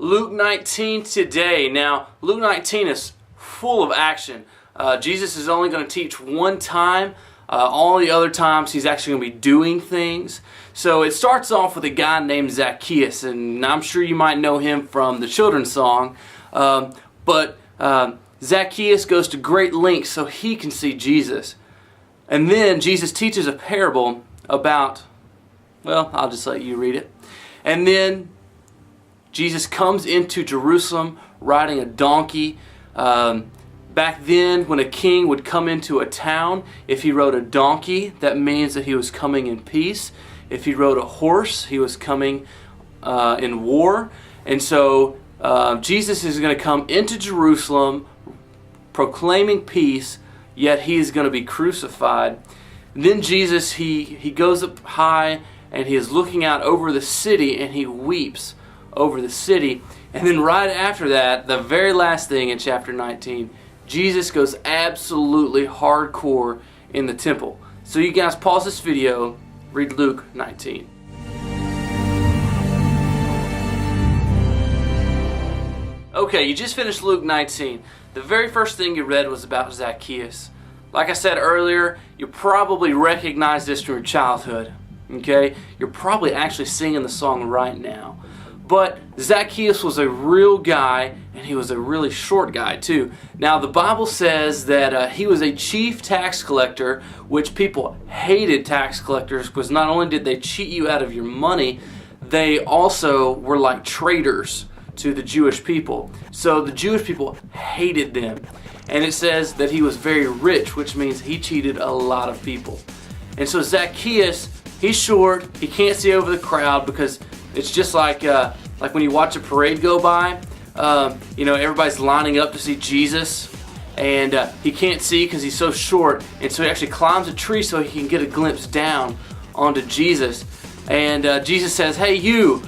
Luke 19 today. Now, Luke 19 is full of action. Jesus is only going to teach one time. All the other times he's actually going to be doing things. So it starts off with a guy named Zacchaeus, and I'm sure you might know him from the children's song. But Zacchaeus goes to great lengths so he can see Jesus. And then Jesus teaches a parable about, well, I'll just let you read it. And then Jesus comes into Jerusalem riding a donkey. Back then, when a king would come into a town, if he rode a donkey, that means that he was coming in peace. If he rode a horse, he was coming in war. And so Jesus is going to come into Jerusalem proclaiming peace, yet he is going to be crucified. And then Jesus, he goes up high and he is looking out over the city and he weeps over the city. And then right after that, the very last thing in chapter 19, Jesus goes absolutely hardcore in the temple. So you guys pause this video, read Luke 19. Okay, you just finished Luke 19. The very first thing you read was about Zacchaeus. Like I said earlier, you probably recognize this from your childhood. Okay? You're probably actually singing the song right now. But Zacchaeus was a real guy, and he was a really short guy too. Now the Bible says that he was a chief tax collector, which people hated tax collectors because not only did they cheat you out of your money, they also were like traitors to the Jewish people. So the Jewish people hated them. And it says that he was very rich, which means he cheated a lot of people. And so Zacchaeus, he's short, he can't see over the crowd because it's just like when you watch a parade go by, everybody's lining up to see Jesus, and he can't see because he's so short, and so he actually climbs a tree so he can get a glimpse down onto Jesus. And Jesus says, "Hey, you,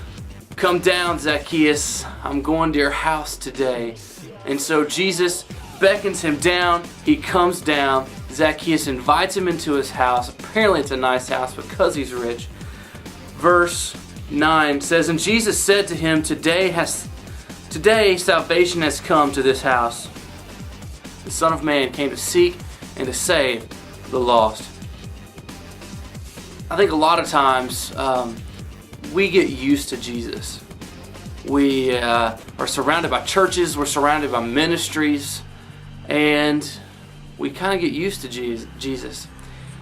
come down, Zacchaeus. I'm going to your house today." And so Jesus beckons him down. He comes down. Zacchaeus invites him into his house. Apparently it's a nice house because he's rich. Verse 9 says, "And Jesus said to him, Today salvation has come to this house. The Son of Man came to seek and to save the lost." I think a lot of times we get used to Jesus. We are surrounded by churches, we're surrounded by ministries, and we kind of get used to Jesus.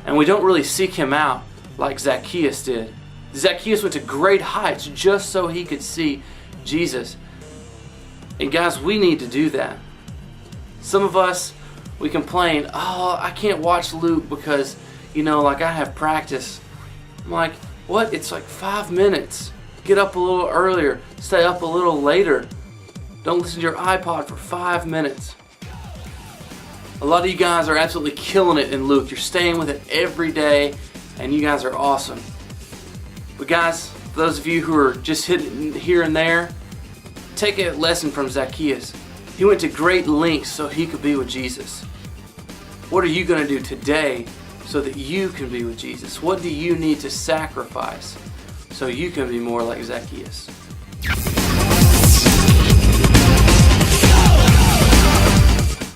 And we don't really seek him out like Zacchaeus did. Zacchaeus went to great heights just so he could see Jesus. And guys, we need to do that. Some of us, we complain, "Oh, I can't watch Luke because, I have practice." I'm like, what? It's like 5 minutes. Get up a little earlier. Stay up a little later. Don't listen to your iPod for 5 minutes. A lot of you guys are absolutely killing it in Luke. You're staying with it every day, and you guys are awesome. But guys, for those of you who are just hitting here and there, take a lesson from Zacchaeus. He went to great lengths so he could be with Jesus. What are you going to do today so that you can be with Jesus? What do you need to sacrifice so you can be more like Zacchaeus?